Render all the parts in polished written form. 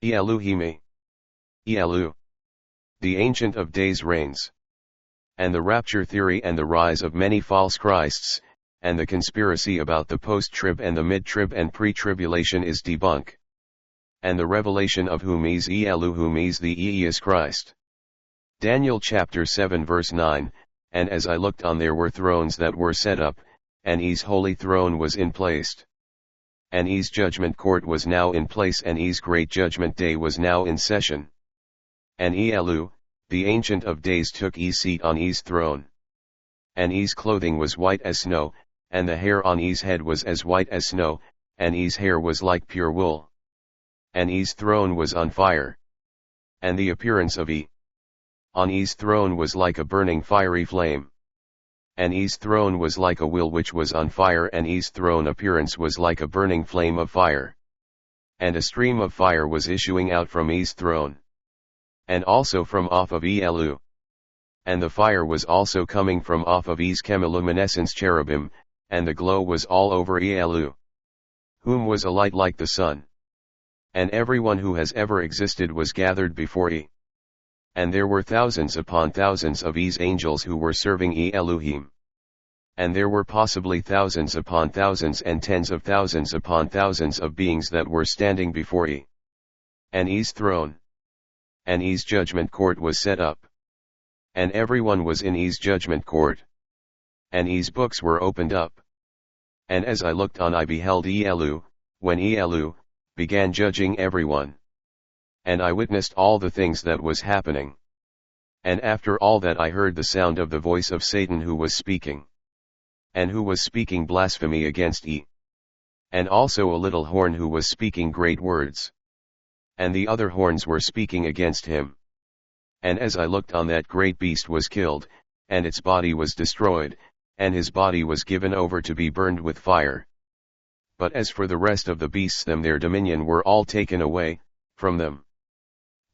Elu'hymn. Elu. The Ancient of Days reigns. And the rapture theory and the rise of many false Christs, and the conspiracy about the post-trib and the mid-trib and pre-tribulation is debunk. And the revelation of whom is Elu'hymn is the Iys Christ. Daniel chapter 7 verse 9, And as I looked on there were thrones that were set up, and Iys holy throne was in placed. And Iys judgment court was now in place, and Iys great judgment day was now in session. And Elu, the Ancient of Days, took Iys seat on Iys throne. And Iys clothing was white as snow, and the hair on Iys head was as white as snow, and Iys hair was like pure wool. And Iys throne was on fire. And the appearance of on Iys throne was like a burning fiery flame. And Iys throne was like a wheel which was on fire, and Iys throne appearance was like a burning flame of fire. And a stream of fire was issuing out from Iys throne. And also from off of Elu. And the fire was also coming from off of Iys chemiluminescence cherubim, and the glow was all over Elu, whom was a light like the sun. And everyone who has ever existed was gathered before And there were thousands upon thousands of Iys angels who were serving Elu'hymn. And there were possibly thousands upon thousands and tens of thousands upon thousands of beings that were standing before And Iys throne. And Iys judgment court was set up. And everyone was in Iys judgment court. And Iys books were opened up. And as I looked on I beheld Elu, when Elu began judging everyone. And I witnessed all the things that was happening. And after all that I heard the sound of the voice of Satan who was speaking. And who was speaking blasphemy against And also a little horn who was speaking great words. And the other horns were speaking against him. And as I looked on, that great beast was killed, and its body was destroyed, and his body was given over to be burned with fire. But as for the rest of the beasts, them their dominion were all taken away from them.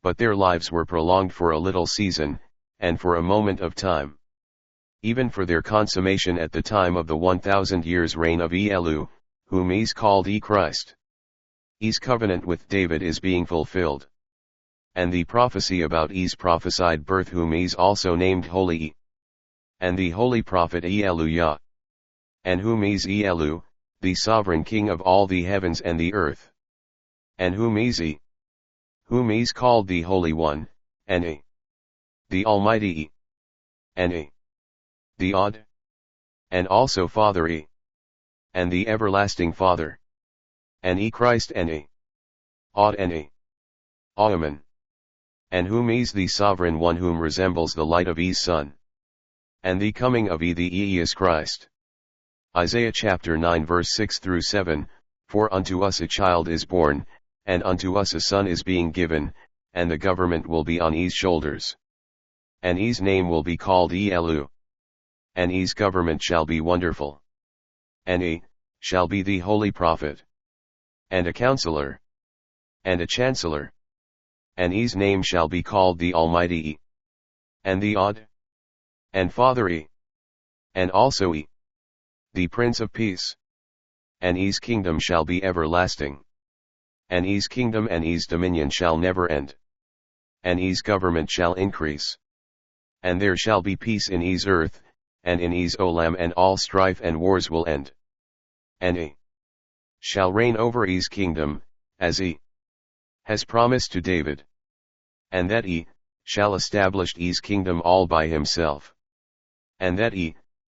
But their lives were prolonged for a little season, and for a moment of time. Even for their consummation at the time of the 1,000 years reign of Elu, whom is called Christ. Iys covenant with David is being fulfilled. And the prophecy about Iys prophesied birth, whom is also named Holy And the holy prophet Elu, and whom is Elu, the sovereign king of all the heavens and the earth. And whom is whom is called the Holy One, and the Almighty, and the Odd, and also Father and the everlasting Father, and Christ, and Odd, and Elu'hymn, and whom is the sovereign one, whom resembles the light of Iys sun, and the coming of the Iys Christ. Isaiah chapter 9 verse 6 through 7, For unto us a child is born, and unto us a son is being given, and the government will be on Iys shoulders. And Iys name will be called Elu. And Iys government shall be wonderful. And shall be the holy prophet. And a counselor. And a chancellor. And Iys name shall be called the Almighty. And the Odd. And Father. And also the Prince of Peace. And Iys kingdom shall be everlasting. And Iys kingdom and Iys dominion shall never end. And Iys government shall increase. And there shall be peace in Iys earth, and in Iys Olam, and all strife and wars will end. And shall reign over Iys kingdom, as has promised to David. And that shall establish Iys kingdom all by himself. And that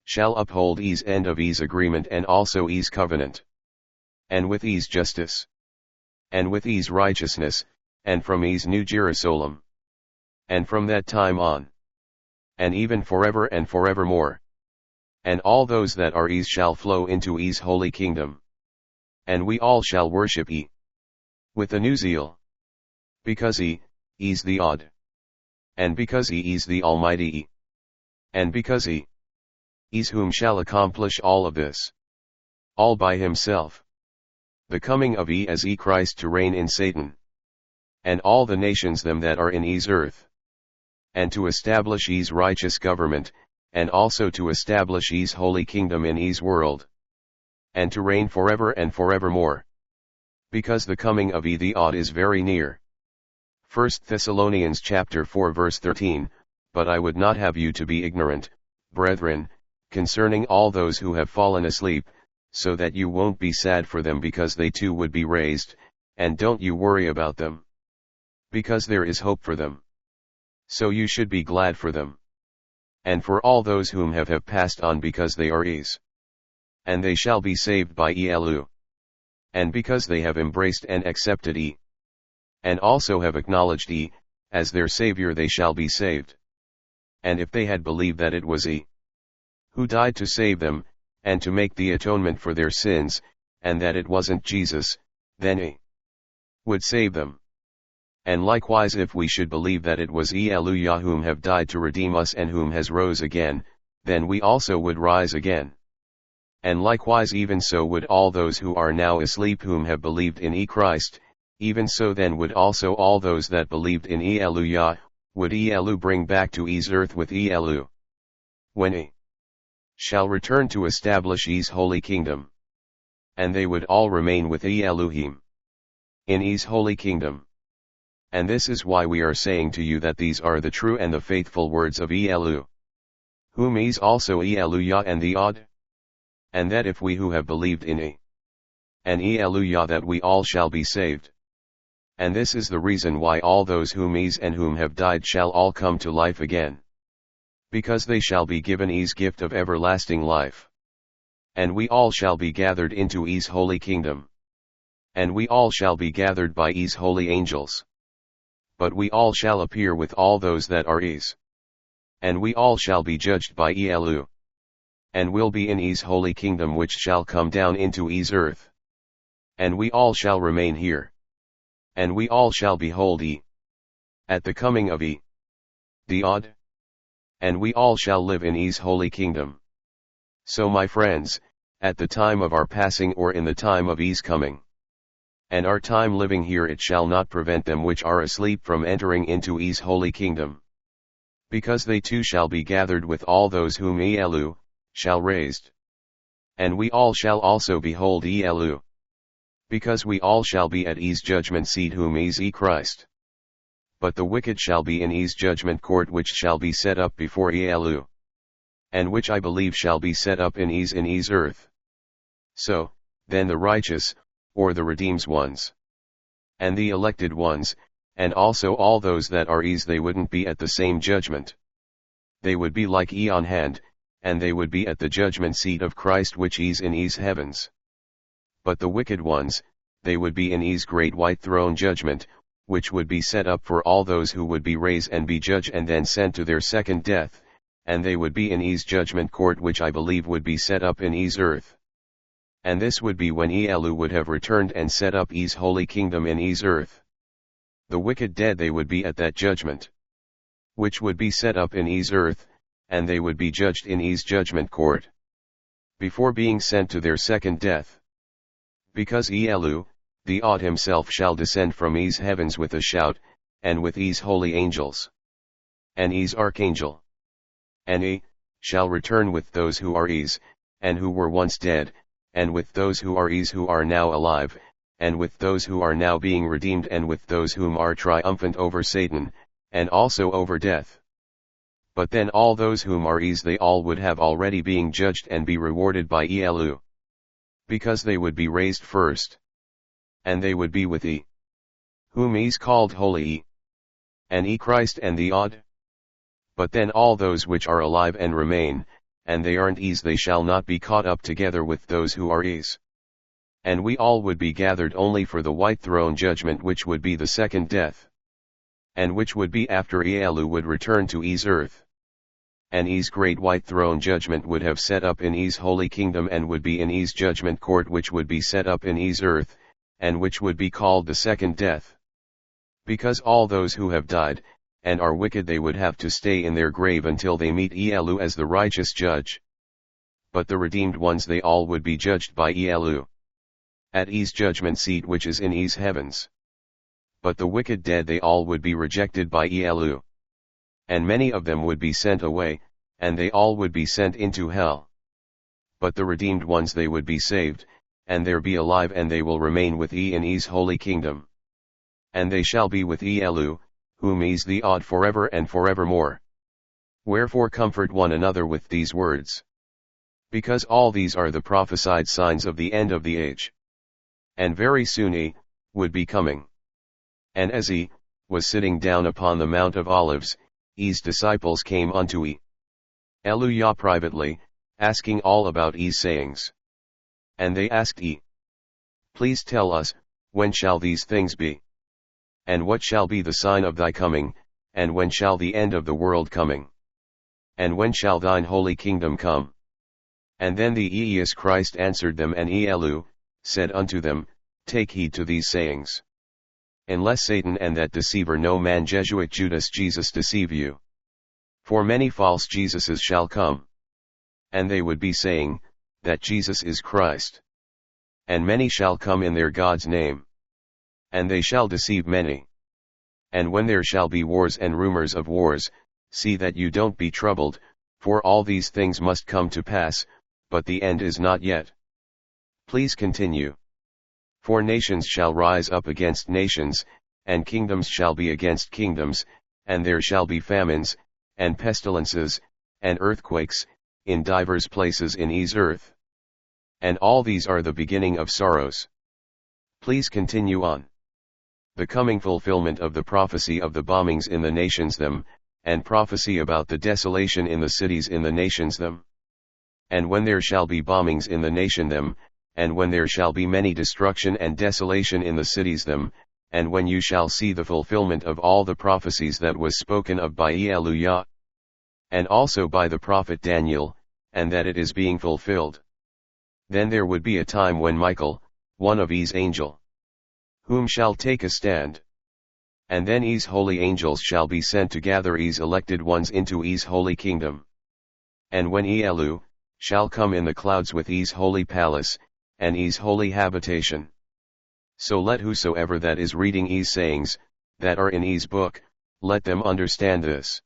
shall uphold Iys end of Iys agreement, and also Iys covenant. And with Iys justice. And with Iys righteousness, and from Iys New Jerusalem. And from that time on. And even forever and forevermore. And all those that are Iys shall flow into Iys holy kingdom. And we all shall worship with a new zeal. Because is the Odd. And because is the Almighty. And because is whom shall accomplish all of this. All by himself. The coming of as Christ to reign in Satan. And all the nations them that are in Iys earth. And to establish Iys righteous government, and also to establish Iys holy kingdom in Iys world. And to reign forever and forevermore. Because the coming of the Odd is very near. 1 Thessalonians chapter 4 verse 13, But I would not have you to be ignorant, brethren, concerning all those who have fallen asleep, so that you won't be sad for them because they too would be raised, and don't you worry about them. Because there is hope for them. So you should be glad for them. And for all those whom have passed on because they are Iys. And they shall be saved by Elu'hymn. And because they have embraced and accepted Iys. And also have acknowledged Iys, as their Savior they shall be saved. And if they had believed that it was Iys, who died to save them, and to make the atonement for their sins, and that it wasn't Jesus, then Iys would save them. And likewise if we should believe that it was Elu'hymn whom have died to redeem us and whom has rose again, then we also would rise again. And likewise even so would all those who are now asleep whom have believed in Christ, even so then would also all those that believed in Elu'hymn, would Elu'hymn bring back to Iys earth with Elu'hymn. When Iys shall return to establish Iys Holy Kingdom. And they would all remain with Elu'hymn in Iys Holy Kingdom. And this is why we are saying to you that these are the true and the faithful words of Elu'hymn, whom is also Elu'hymn and the odd. And that if we who have believed in Iys and Elu'hymn that we all shall be saved. And this is the reason why all those whom Iys and whom have died shall all come to life again. Because they shall be given Iys gift of everlasting life. And we all shall be gathered into Iys Holy Kingdom. And we all shall be gathered by Iys holy angels. But we all shall appear with all those that are Iys. And we all shall be judged by Elu'hymn. And will be in Iys Holy Kingdom which shall come down into Iys earth. And we all shall remain here. And we all shall behold Iys at the coming of Iys the odd. And we all shall live in Iys Holy Kingdom. So my friends, at the time of our passing or in the time of Iys coming, and our time living here it shall not prevent them which are asleep from entering into Iys Holy Kingdom. Because they too shall be gathered with all those whom Elu'hymn shall raised. And we all shall also behold Elu'hymn. Because we all shall be at Iys judgment seat whom is Christ. But the wicked shall be in Iys judgment court which shall be set up before Elu'hymn. And which I believe shall be set up in Iys earth. So, then the righteous, or the redeemed ones, and the elected ones, and also all those that are Iys they wouldn't be at the same judgment. They would be like Iys on hand, and they would be at the judgment seat of Christ which is in Iys heavens. But the wicked ones, they would be in Iys great white throne judgment, which would be set up for all those who would be raised and be judged and then sent to their second death, and they would be in Iys judgment court which I believe would be set up in Iys earth. And this would be when Elu'hymn would have returned and set up Iys Holy Kingdom in Iys earth. The wicked dead they would be at that judgment, which would be set up in Iys earth, and they would be judged in Iys judgment court, before being sent to their second death. Because Elu'hymn, the odd himself shall descend from Iys heavens with a shout, and with Iys holy angels, and Iys archangel. And Iys shall return with those who are Iys, and who were once dead, and with those who are Iys who are now alive, and with those who are now being redeemed and with those whom are triumphant over Satan, and also over death. But then all those whom are Iys they all would have already being judged and be rewarded by Elu'hymn. Because they would be raised first. And they would be with Iys, whom is called Holy Iys, and Christ and the odd. But then all those which are alive and remain, and they aren't Iys they shall not be caught up together with those who are Iys. And we all would be gathered only for the white throne judgment which would be the second death. And which would be after Elu'hymn would return to Iys earth. And Iys great white throne judgment would have set up in Iys Holy Kingdom and would be in Iys judgment court which would be set up in Iys earth, and which would be called the second death. Because all those who have died, and are wicked they would have to stay in their grave until they meet Elu'hymn as the righteous judge. But the redeemed ones they all would be judged by Elu'hymn at Iys judgment seat which is in Iys heavens. But the wicked dead they all would be rejected by Elu'hymn. And many of them would be sent away, and they all would be sent into hell. But the redeemed ones they would be saved, and there be alive and they will remain with in Iys Holy Kingdom. And they shall be with Elu'hymn, whom is the odd forever and forevermore. Wherefore comfort one another with these words. Because all these are the prophesied signs of the end of the age. And very soon he would be coming. And as he was sitting down upon the Mount of Olives, his disciples came unto Elu'hymn privately, asking all about his sayings. And they asked Please tell us, when shall these things be? And what shall be the sign of thy coming, and when shall the end of the world coming? And when shall thine holy kingdom come? And then the Iys Christ answered them, and Elu'hymn said unto them, Take heed to these sayings. Unless Satan and that deceiver no man Jesuit Judas Jesus deceive you. For many false Jesuses shall come. And they would be saying, that Jesus is Christ. And many shall come in their God's name. And they shall deceive many. And when there shall be wars and rumors of wars, see that you don't be troubled, for all these things must come to pass, but the end is not yet. Please continue. For nations shall rise up against nations, and kingdoms shall be against kingdoms, and there shall be famines, and pestilences, and earthquakes, in divers places in E's earth. And all these are the beginning of sorrows. Please continue on. The coming fulfillment of the prophecy of the bombings in the nations them, and prophecy about the desolation in the cities in the nations them. And when there shall be bombings in the nation them, and when there shall be many destruction and desolation in the cities them, and when you shall see the fulfillment of all the prophecies that was spoken of by Elu'hymn, and also by the prophet Daniel, and that it is being fulfilled. Then there would be a time when Michael, one of E's angel, whom shall take a stand. And then E's holy angels shall be sent to gather E's elected ones into E's holy kingdom. And when Elu'hymn shall come in the clouds with E's holy palace, and E's holy habitation. So let whosoever that is reading E's sayings, that are in E's book, let them understand this.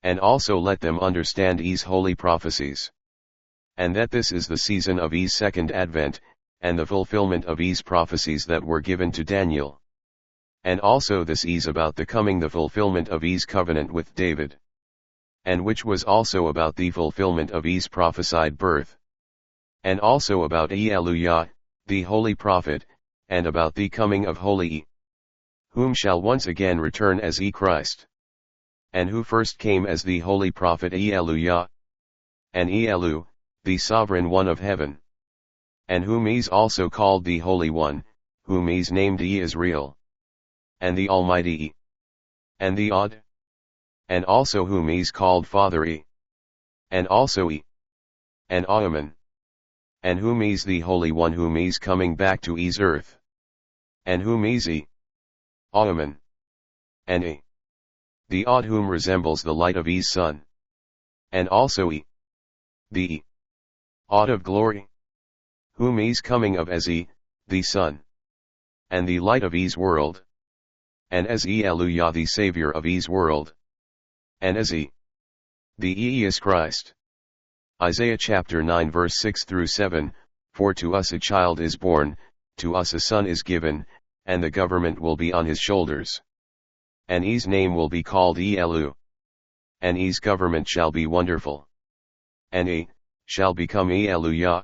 And also let them understand E's holy prophecies. And that this is the season of E's second advent, and the fulfillment of E's prophecies that were given to Daniel. And also this is about the coming the fulfillment of E's covenant with David. And which was also about the fulfillment of E's prophesied birth. And also about Elu'hymn, the holy prophet, and about the coming of holy E, whom shall once again return as Christ. And who first came as the holy prophet Elu'hymn. And Elu'hymn, the sovereign one of heaven. And whom is also called the Holy One, whom is named Israel. And the Almighty and the Odd. And also whom is called Father and also and Elu'hymn. And whom is the Holy One whom is coming back to E's earth. And whom is Elu'hymn. And the Odd whom resembles the light of E's sun. And also the Odd of glory, whom is coming of as the sun, and the light of E's world, and as Elu'hymn the Savior of E's world, and as the Iys Christ. Isaiah chapter 9 verse 6 through 7, For to us a child is born, to us a son is given, and the government will be on his shoulders. And E's name will be called Elu'hymn. And E's government shall be wonderful. And he shall become Elu'hymn.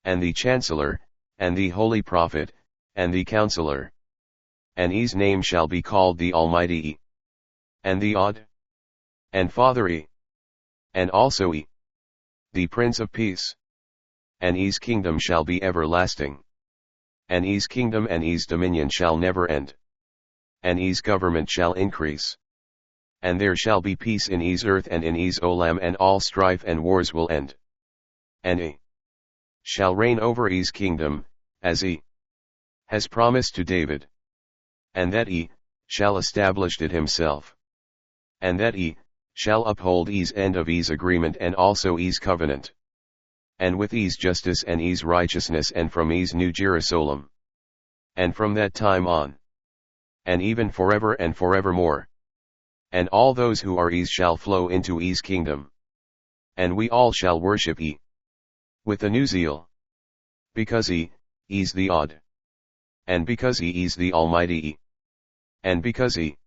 And the Chancellor, and the Holy Prophet, and the Counselor. And E's name shall be called the Almighty and the Odd, and Father and also the Prince of Peace. And E's kingdom shall be everlasting. And E's kingdom and E's dominion shall never end. And E's government shall increase. And there shall be peace in E's earth and in E's Olam, and all strife and wars will end. And he shall reign over E's kingdom, as he has promised to David. And that he shall establish it himself. And that he shall uphold E's end of E's agreement and also E's covenant. And with E's justice and E's righteousness, and from E's new Jerusalem. And from that time on. And even forever and forevermore. And all those who are E's shall flow into E's kingdom. And we all shall worship E with a new zeal. Because E's the Odd. And because He is the Almighty. And because He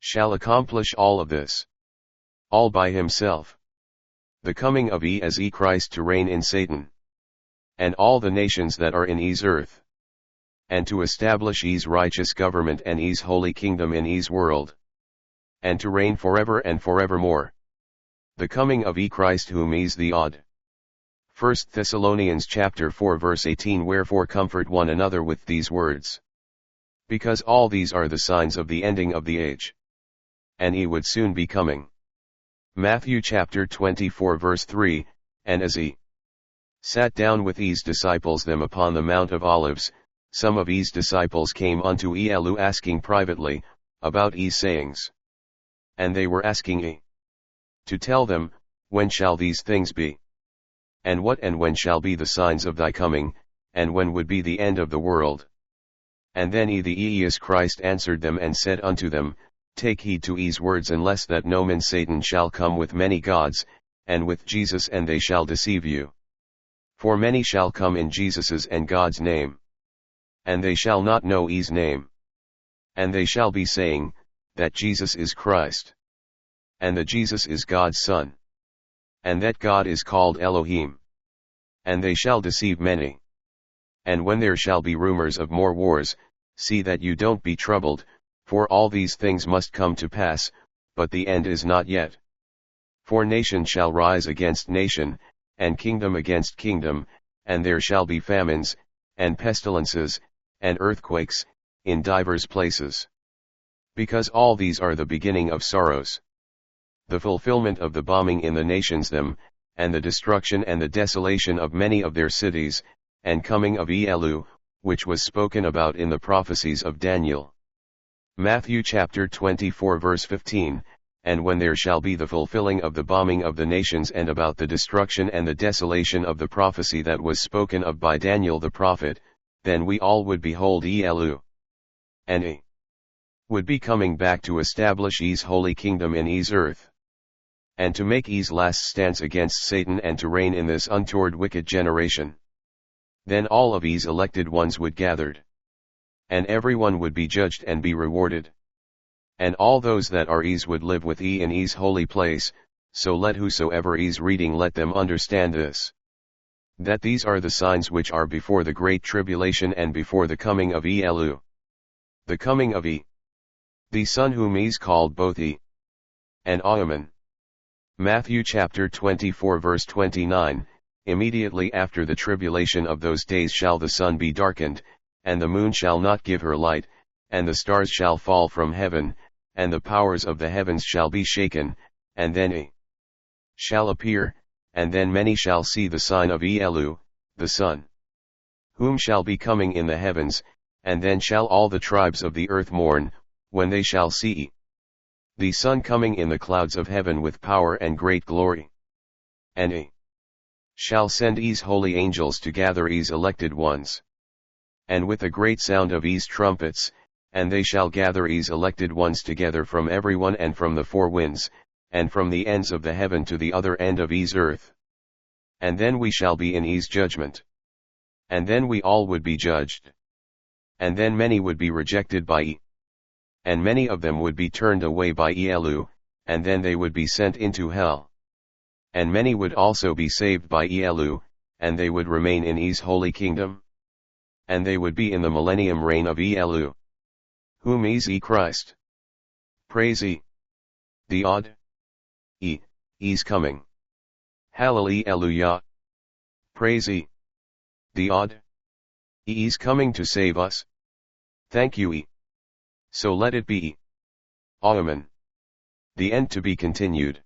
shall accomplish all of this. All by himself. The coming of Iys Christ to reign in Satan. And all the nations that are in Iys earth. And to establish Iys righteous government and Iys holy kingdom in Iys world. And to reign forever and forevermore. The coming of Christ whom is the odd. 1 Thessalonians chapter 4 verse 18. Wherefore comfort one another with these words. Because all these are the signs of the ending of the age. And he would soon be coming. Matthew chapter 24 verse 3, and as he sat down with his disciples them upon the Mount of Olives, some of his disciples came unto Elu'hymn asking privately, about his sayings. And they were asking to tell them, when shall these things be? And what and when shall be the signs of thy coming, and when would be the end of the world? And then the Iys Christ answered them and said unto them, Take heed to his words, unless that no man Satan shall come with many gods, and with Jesus, and they shall deceive you. For many shall come in Jesus's and God's name. And they shall not know his name. And they shall be saying, that Jesus is Christ. And that Jesus is God's Son. And that God is called Elu'hymn. And they shall deceive many. And when there shall be rumors of more wars, see that you don't be troubled, for all these things must come to pass, but the end is not yet. For nation shall rise against nation, and kingdom against kingdom, and there shall be famines, and pestilences, and earthquakes, in divers places. Because all these are the beginning of sorrows. The fulfillment of the bombing in the nations them, and the destruction and the desolation of many of their cities, and coming of Elu'hymn, which was spoken about in the prophecies of Daniel. Matthew chapter 24 verse 15, and when there shall be the fulfilling of the bombing of the nations and about the destruction and the desolation of the prophecy that was spoken of by Daniel the prophet, then we all would behold Elu'hymn. And he would be coming back to establish Iys holy kingdom in Iys earth. And to make Iys last stance against Satan and to reign in this untoward wicked generation. Then all of Iys elected ones would gathered. And everyone would be judged and be rewarded. And all those that are Iys would live with in Iys holy place, so let whosoever is reading let them understand this. That these are the signs which are before the great tribulation and before the coming of Elu'hymn. The coming of the Son whom is called both and Elu'hymn. Matthew chapter 24 verse 29, Immediately after the tribulation of those days shall the sun be darkened, and the moon shall not give her light, and the stars shall fall from heaven, and the powers of the heavens shall be shaken, and then he shall appear, and then many shall see the sign of Elu'hymn, the Son, whom shall be coming in the heavens, and then shall all the tribes of the earth mourn, when they shall see the Son coming in the clouds of heaven with power and great glory. And he shall send His holy angels to gather His elected ones. And with a great sound of His trumpets, and they shall gather His elected ones together from everyone and from the four winds, and from the ends of the heaven to the other end of His earth. And then we shall be in His judgment. And then we all would be judged. And then many would be rejected by and many of them would be turned away by Elu'hymn, and then they would be sent into hell. And many would also be saved by Elu'hymn, and they would remain in His holy kingdom. And they would be in the millennium reign of Elu'hymn, whom is Christ. Praise the odd He's coming. Hallelujah. Praise the odd He's coming to save us. Thank you So let it be. Amen. The end to be continued.